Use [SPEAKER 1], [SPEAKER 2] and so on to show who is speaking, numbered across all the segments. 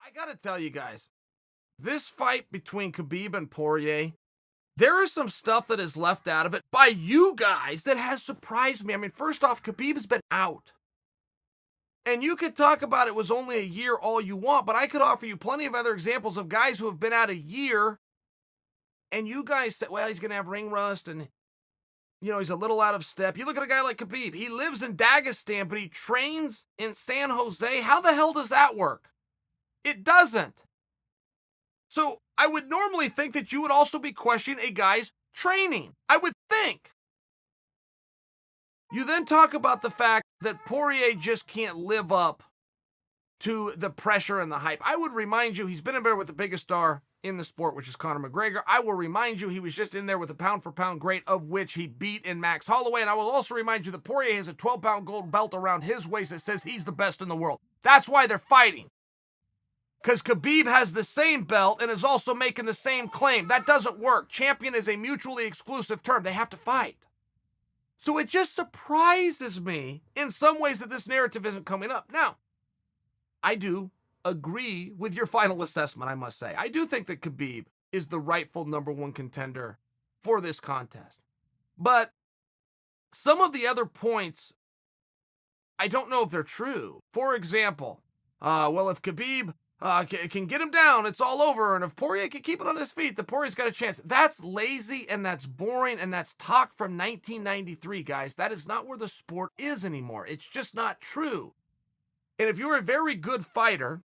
[SPEAKER 1] I gotta tell you guys, this fight between Khabib and Poirier, there is some stuff that is left out of it by you guys that has surprised me. I mean, first off, Khabib has been out. And you could talk about it was only a year all you want, but I could offer you plenty of other examples of guys who have been out a year, and you guys said, well, he's going to have ring rust, and, he's a little out of step. You look at a guy like Khabib. He lives in Dagestan, but he trains in San Jose. How the hell does that work? It doesn't. So I would normally think that you would also be questioning a guy's training. I would think. You then talk about the fact that Poirier just can't live up to the pressure and the hype. I would remind you, he's been in there with the biggest star in the sport, which is Conor McGregor. I will remind you, he was just in there with a pound-for-pound great, of which he beat in Max Holloway. And I will also remind you that Poirier has a 12-pound gold belt around his waist that says he's the best in the world. That's why they're fighting. Because Khabib has the same belt and is also making the same claim. That doesn't work. Champion is a mutually exclusive term. They have to fight. So it just surprises me in some ways that this narrative isn't coming up. Now, I do agree with your final assessment, I must say. I do think that Khabib is the rightful number one contender for this contest. But some of the other points, I don't know if they're true. For example, if Khabib can get him down, it's all over. And if Poirier can keep it on his feet, the Poirier's got a chance. That's lazy and that's boring and that's talk from 1993, guys. That is not where the sport is anymore. It's just not true. And if you're a very good fighter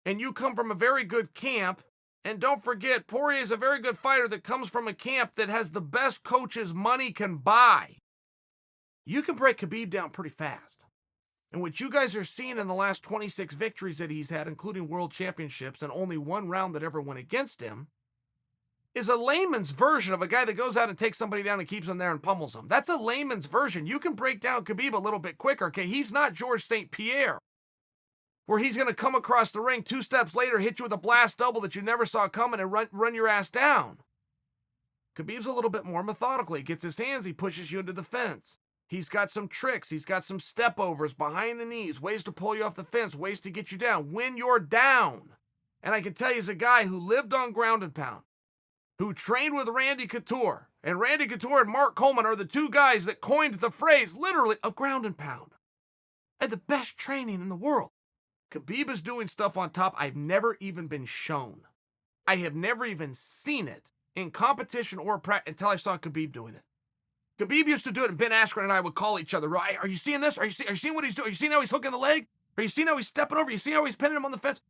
[SPEAKER 1] and you come from a very good camp, and don't forget, Poirier is a very good fighter that comes from a camp that has the best coaches money can buy, you can break Khabib down pretty fast. And what you guys are seeing in the last 26 victories that he's had, including world championships, and only one round that ever went against him, is a layman's version of a guy that goes out and takes somebody down and keeps them there and pummels them. That's a layman's version. You can break down Khabib a little bit quicker, okay? He's not Georges St. Pierre, where he's going to come across the ring 2 steps later, hit you with a blast double that you never saw coming, and run your ass down. Khabib's a little bit more methodical. He gets his hands, he pushes you into the fence. He's got some tricks. He's got some step overs behind the knees, ways to pull you off the fence, ways to get you down when you're down. And I can tell you, as a guy who lived on ground and pound, who trained with Randy Couture, and Randy Couture and Mark Coleman are the two guys that coined the phrase, literally, of ground and pound. And the best training in the world. Khabib is doing stuff on top I've never even been shown. I have never even seen it in competition or practice until I saw Khabib doing it. Khabib used to do it, and Ben Askren and I would call each other. Are you seeing this? Are you seeing what he's doing? Are you seeing how he's hooking the leg? Are you seeing how he's stepping over? Are you seeing how he's pinning him on the fence?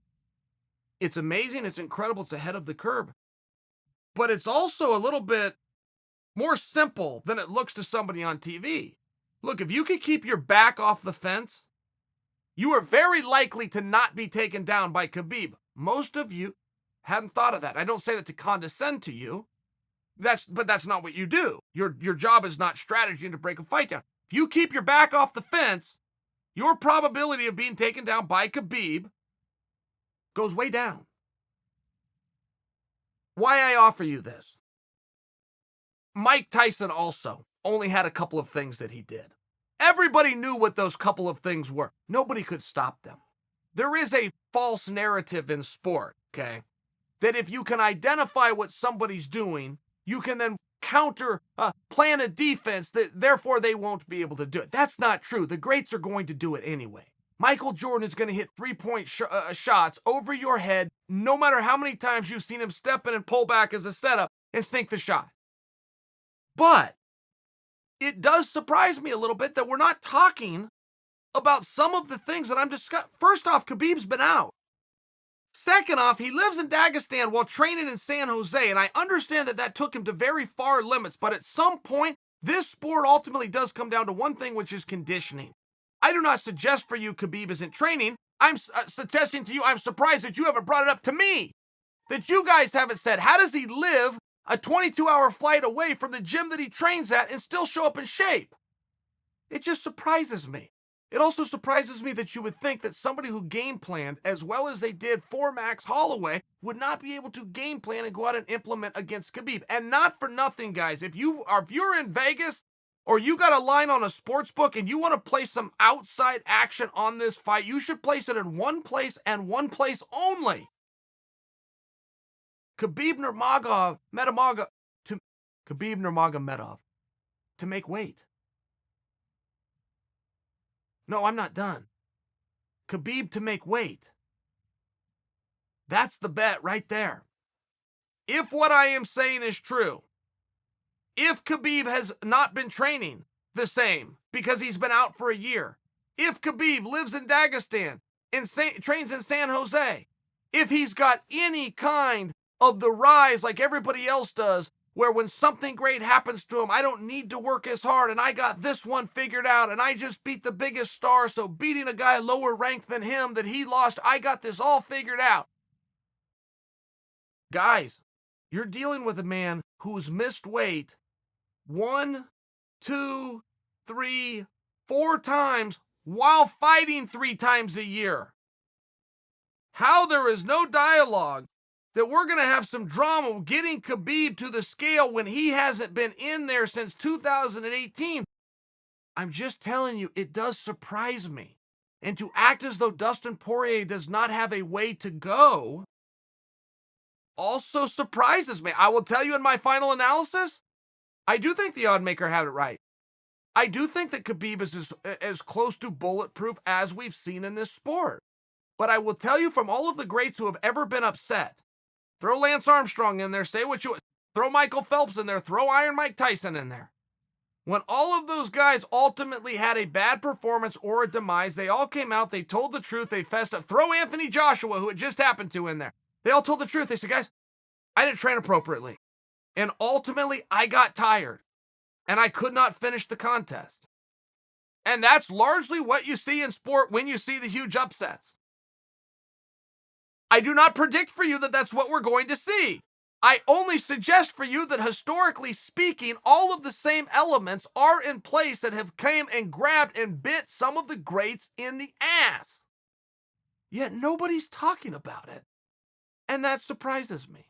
[SPEAKER 1] It's amazing. It's incredible. It's ahead of the curve. But it's also a little bit more simple than it looks to somebody on TV. Look, if you can keep your back off the fence, you are very likely to not be taken down by Khabib. Most of you hadn't thought of that. I don't say that to condescend to you. But that's not what you do. Your job is not strategy and to break a fight down. If you keep your back off the fence, your probability of being taken down by Khabib goes way down. Why I offer you this? Mike Tyson also only had a couple of things that he did. Everybody knew what those couple of things were. Nobody could stop them. There is a false narrative in sport, okay, that if you can identify what somebody's doing, you can then plan a defense that therefore they won't be able to do it. That's not true. The greats are going to do it anyway. Michael Jordan is going to hit 3-point shots over your head no matter how many times you've seen him step in and pull back as a setup and sink the shot. But it does surprise me a little bit that we're not talking about some of the things that I'm discussing. First off, Khabib's been out. Second off, he lives in Dagestan while training in San Jose, and I understand that took him to very far limits, but at some point, this sport ultimately does come down to one thing, which is conditioning. I do not suggest for you Khabib isn't training. I'm suggesting to you, I'm surprised that you haven't brought it up to me, that you guys haven't said, how does he live a 22-hour flight away from the gym that he trains at and still show up in shape? It just surprises me. It also surprises me that you would think that somebody who game planned as well as they did for Max Holloway would not be able to game plan and go out and implement against Khabib. And not for nothing, guys. If you're in Vegas or you got a line on a sports book and you want to place some outside action on this fight, you should place it in one place and one place only. Khabib Nurmagomedov to make weight. No, I'm not done. Khabib to make weight. That's the bet right there. If what I am saying is true, if Khabib has not been training the same because he's been out for a year, if Khabib lives in Dagestan and trains in San Jose, if he's got any kind of the rise like everybody else does, where when something great happens to him, I don't need to work as hard and I got this one figured out and I just beat the biggest star, so beating a guy lower ranked than him that he lost, I got this all figured out. Guys, you're dealing with a man who's missed weight 1, 2, 3, 4 times while fighting 3 times a year. How there is no dialogue that we're going to have some drama getting Khabib to the scale when he hasn't been in there since 2018. I'm just telling you, it does surprise me. And to act as though Dustin Poirier does not have a way to go also surprises me. I will tell you in my final analysis, I do think the oddmaker had it right. I do think that Khabib is as close to bulletproof as we've seen in this sport. But I will tell you, from all of the greats who have ever been upset, throw Lance Armstrong in there, say what you throw Michael Phelps in there, throw Iron Mike Tyson in there. When all of those guys ultimately had a bad performance or a demise, they all came out, they told the truth, they fessed up. Throw Anthony Joshua, who it just happened to, in there. They all told the truth. They said, guys, I didn't train appropriately. And ultimately, I got tired. And I could not finish the contest. And that's largely what you see in sport when you see the huge upsets. I do not predict for you that that's what we're going to see. I only suggest for you that historically speaking, all of the same elements are in place that have came and grabbed and bit some of the greats in the ass. Yet nobody's talking about it. And that surprises me.